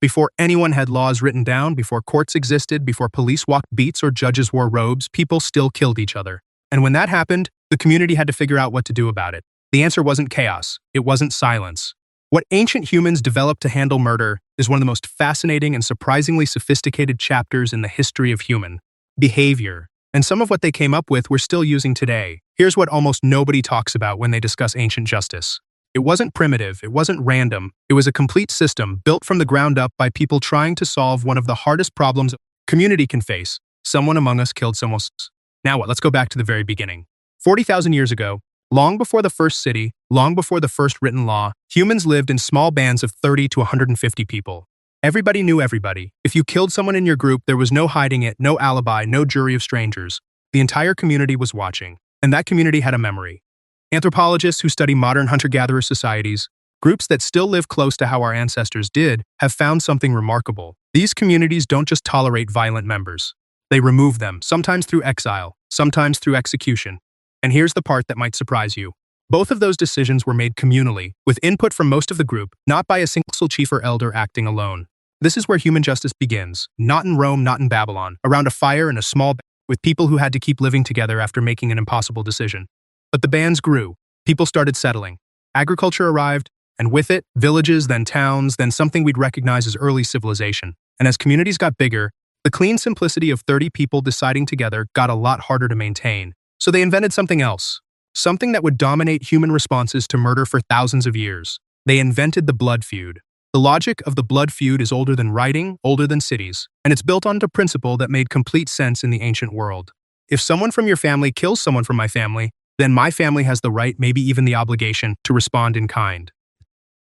Before anyone had laws written down, before courts existed, before police walked beats or judges wore robes, people still killed each other. And when that happened, the community had to figure out what to do about it. The answer wasn't chaos. It wasn't silence. What ancient humans developed to handle murder is one of the most fascinating and surprisingly sophisticated chapters in the history of human behavior. And some of what they came up with we're still using today. Here's what almost nobody talks about when they discuss ancient justice. It wasn't primitive, it wasn't random, it was a complete system built from the ground up by people trying to solve one of the hardest problems a community can face. Someone among us killed someone else. Now what? Let's go back to the very beginning. 40,000 years ago, long before the first city, long before the first written law, humans lived in small bands of 30 to 150 people. Everybody knew everybody. If you killed someone in your group, there was no hiding it, no alibi, no jury of strangers. The entire community was watching, and that community had a memory. Anthropologists who study modern hunter-gatherer societies, groups that still live close to how our ancestors did, have found something remarkable. These communities don't just tolerate violent members. They remove them, sometimes through exile, sometimes through execution. And here's the part that might surprise you. Both of those decisions were made communally, with input from most of the group, not by a single chief or elder acting alone. This is where human justice begins, not in Rome, not in Babylon, around a fire in a small band with people who had to keep living together after making an impossible decision. But the bands grew, people started settling, agriculture arrived, and with it, villages, then towns, then something we'd recognize as early civilization. And as communities got bigger, the clean simplicity of 30 people deciding together got a lot harder to maintain. So they invented something else, something that would dominate human responses to murder for thousands of years. They invented the blood feud. The logic of the blood feud is older than writing, older than cities, and it's built on a principle that made complete sense in the ancient world. If someone from your family kills someone from my family, then my family has the right, maybe even the obligation, to respond in kind.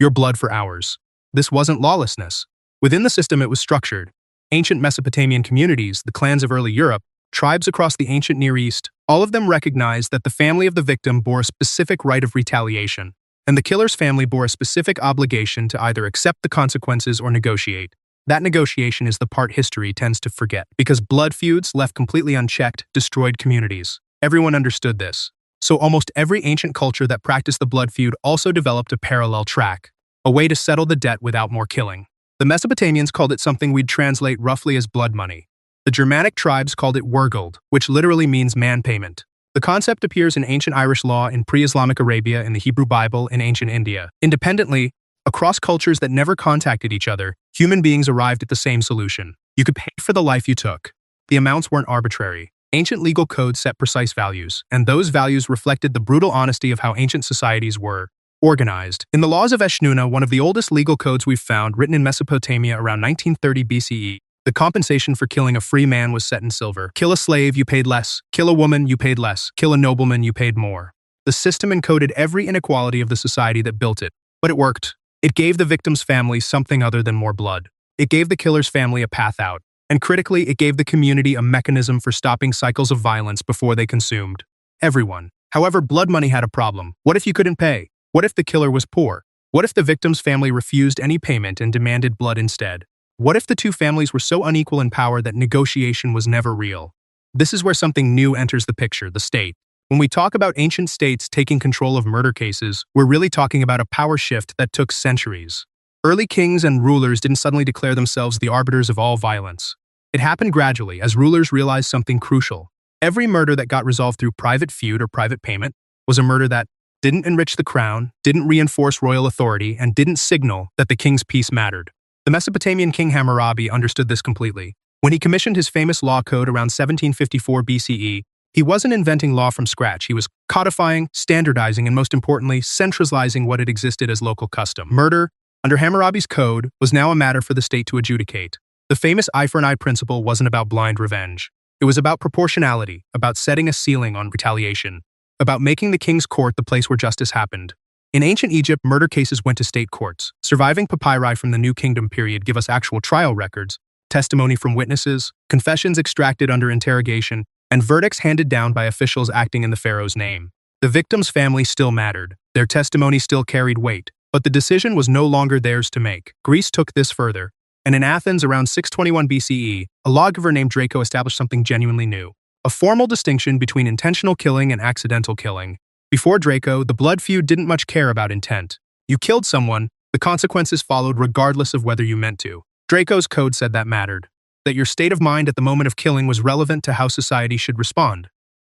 Your blood for ours. This wasn't lawlessness. Within the system, it was structured. Ancient Mesopotamian communities, the clans of early Europe, tribes across the ancient Near East, all of them recognized that the family of the victim bore a specific right of retaliation, and the killer's family bore a specific obligation to either accept the consequences or negotiate. That negotiation is the part history tends to forget, because blood feuds, left completely unchecked, destroyed communities. Everyone understood this. So almost every ancient culture that practiced the blood feud also developed a parallel track, a way to settle the debt without more killing. The Mesopotamians called it something we'd translate roughly as blood money. The Germanic tribes called it wergeld, which literally means man payment. The concept appears in ancient Irish law, in pre-Islamic Arabia, in the Hebrew Bible, in ancient India. Independently, across cultures that never contacted each other, human beings arrived at the same solution. You could pay for the life you took. The amounts weren't arbitrary. Ancient legal codes set precise values, and those values reflected the brutal honesty of how ancient societies were organized. In the Laws of Eshnunna, one of the oldest legal codes we've found, written in Mesopotamia around 1930 BCE, the compensation for killing a free man was set in silver. Kill a slave, you paid less. Kill a woman, you paid less. Kill a nobleman, you paid more. The system encoded every inequality of the society that built it. But it worked. It gave the victim's family something other than more blood. It gave the killer's family a path out. And critically, it gave the community a mechanism for stopping cycles of violence before they consumed everyone. However, blood money had a problem. What if you couldn't pay? What if the killer was poor? What if the victim's family refused any payment and demanded blood instead? What if the two families were so unequal in power that negotiation was never real? This is where something new enters the picture, the state. When we talk about ancient states taking control of murder cases, we're really talking about a power shift that took centuries. Early kings and rulers didn't suddenly declare themselves the arbiters of all violence. It happened gradually as rulers realized something crucial. Every murder that got resolved through private feud or private payment was a murder that didn't enrich the crown, didn't reinforce royal authority, and didn't signal that the king's peace mattered. The Mesopotamian king Hammurabi understood this completely. When he commissioned his famous law code around 1754 BCE, he wasn't inventing law from scratch. He was codifying, standardizing, and most importantly, centralizing what had existed as local custom. Murder, under Hammurabi's code, was now a matter for the state to adjudicate. The famous eye for an eye principle wasn't about blind revenge. It was about proportionality, about setting a ceiling on retaliation, about making the king's court the place where justice happened. In ancient Egypt, murder cases went to state courts. Surviving papyri from the New Kingdom period give us actual trial records, testimony from witnesses, confessions extracted under interrogation, and verdicts handed down by officials acting in the pharaoh's name. The victim's family still mattered. Their testimony still carried weight, but the decision was no longer theirs to make. Greece took this further, and in Athens around 621 BCE, a lawgiver named Draco established something genuinely new, a formal distinction between intentional killing and accidental killing. Before Draco, the blood feud didn't much care about intent. You killed someone, the consequences followed regardless of whether you meant to. Draco's code said that mattered, that your state of mind at the moment of killing was relevant to how society should respond.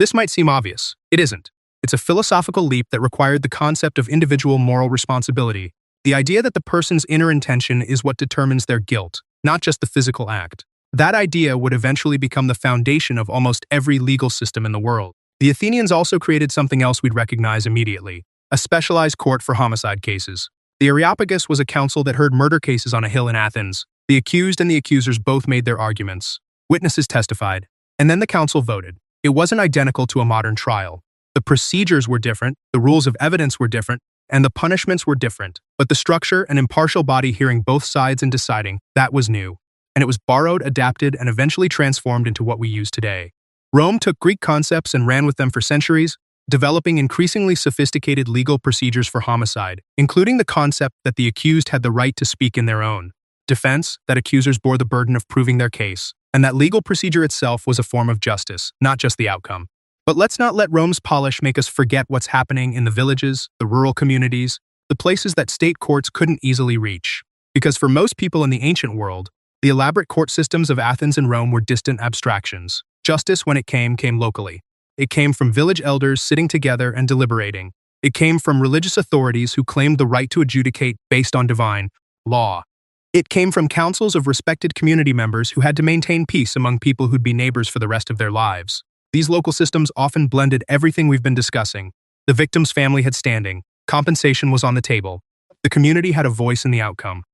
This might seem obvious. It isn't. It's a philosophical leap that required the concept of individual moral responsibility, the idea that the person's inner intention is what determines their guilt, not just the physical act. That idea would eventually become the foundation of almost every legal system in the world. The Athenians also created something else we'd recognize immediately, a specialized court for homicide cases. The Areopagus was a council that heard murder cases on a hill in Athens. The accused and the accusers both made their arguments. Witnesses testified, and then the council voted. It wasn't identical to a modern trial. The procedures were different, the rules of evidence were different, and the punishments were different. But the structure, an impartial body hearing both sides and deciding, that was new. And it was borrowed, adapted, and eventually transformed into what we use today. Rome took Greek concepts and ran with them for centuries, developing increasingly sophisticated legal procedures for homicide, including the concept that the accused had the right to speak in their own defense, that accusers bore the burden of proving their case, and that legal procedure itself was a form of justice, not just the outcome. But let's not let Rome's polish make us forget what's happening in the villages, the rural communities, the places that state courts couldn't easily reach. Because for most people in the ancient world, the elaborate court systems of Athens and Rome were distant abstractions. Justice, when it came locally. It came from village elders sitting together and deliberating. It came from religious authorities who claimed the right to adjudicate based on divine law. It came from councils of respected community members who had to maintain peace among people who'd be neighbors for the rest of their lives. These local systems often blended everything we've been discussing. The victim's family had standing, compensation was on the table, the community had a voice in the outcome.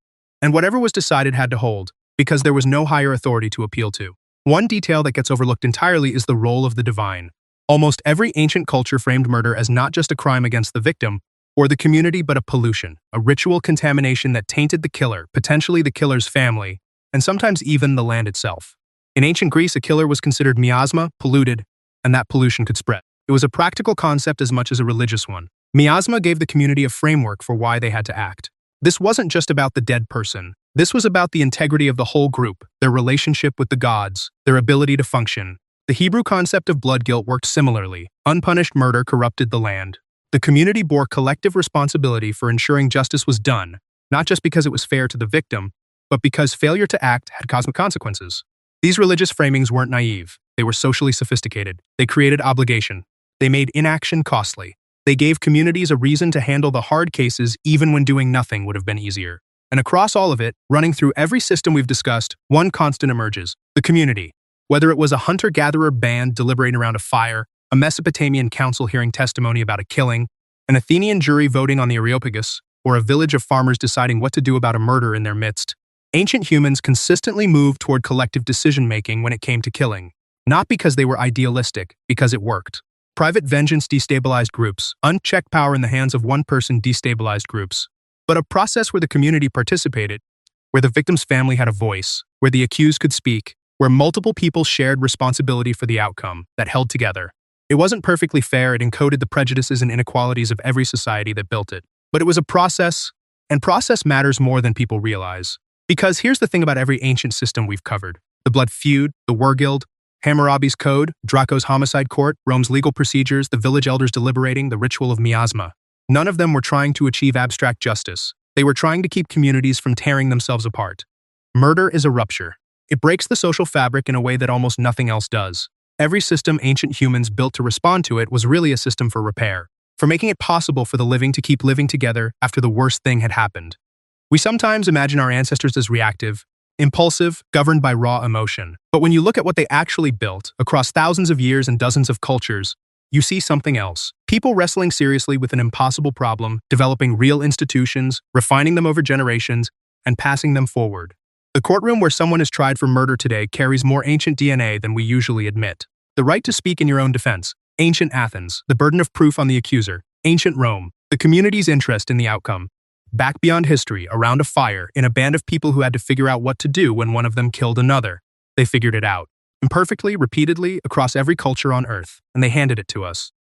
And whatever was decided had to hold, because there was no higher authority to appeal to. One detail that gets overlooked entirely is the role of the divine. Almost every ancient culture framed murder as not just a crime against the victim or the community, but a pollution, a ritual contamination that tainted the killer, potentially the killer's family, and sometimes even the land itself. In ancient Greece, a killer was considered miasma, polluted, and that pollution could spread. It was a practical concept as much as a religious one. Miasma gave the community a framework for why they had to act. This wasn't just about the dead person. This was about the integrity of the whole group, their relationship with the gods, their ability to function. The Hebrew concept of blood guilt worked similarly. Unpunished murder corrupted the land. The community bore collective responsibility for ensuring justice was done, not just because it was fair to the victim, but because failure to act had cosmic consequences. These religious framings weren't naive. They were socially sophisticated. They created obligation. They made inaction costly. They gave communities a reason to handle the hard cases even when doing nothing would have been easier. And across all of it, running through every system we've discussed, one constant emerges: the community. Whether it was a hunter-gatherer band deliberating around a fire, a Mesopotamian council hearing testimony about a killing, an Athenian jury voting on the Areopagus, or a village of farmers deciding what to do about a murder in their midst, ancient humans consistently moved toward collective decision-making when it came to killing. Not because they were idealistic, because it worked. Private vengeance destabilized groups. Unchecked power in the hands of one person destabilized groups. But a process where the community participated, where the victim's family had a voice, where the accused could speak, where multiple people shared responsibility for the outcome, that held together. It wasn't perfectly fair, it encoded the prejudices and inequalities of every society that built it. But it was a process, and process matters more than people realize. Because here's the thing about every ancient system we've covered: the blood feud, the war guild, Hammurabi's code, Draco's homicide court, Rome's legal procedures, the village elders deliberating, the ritual of miasma. None of them were trying to achieve abstract justice. They were trying to keep communities from tearing themselves apart. Murder is a rupture. It breaks the social fabric in a way that almost nothing else does. Every system ancient humans built to respond to it was really a system for repair, for making it possible for the living to keep living together after the worst thing had happened. We sometimes imagine our ancestors as reactive, impulsive, governed by raw emotion. But when you look at what they actually built, across thousands of years and dozens of cultures, you see something else. People wrestling seriously with an impossible problem, developing real institutions, refining them over generations, and passing them forward. The courtroom where someone is tried for murder today carries more ancient DNA than we usually admit. The right to speak in your own defense. Ancient Athens. The burden of proof on the accuser. Ancient Rome. The community's interest in the outcome. Back beyond history, around a fire, in a band of people who had to figure out what to do when one of them killed another. They figured it out. Imperfectly, repeatedly, across every culture on Earth, and they handed it to us.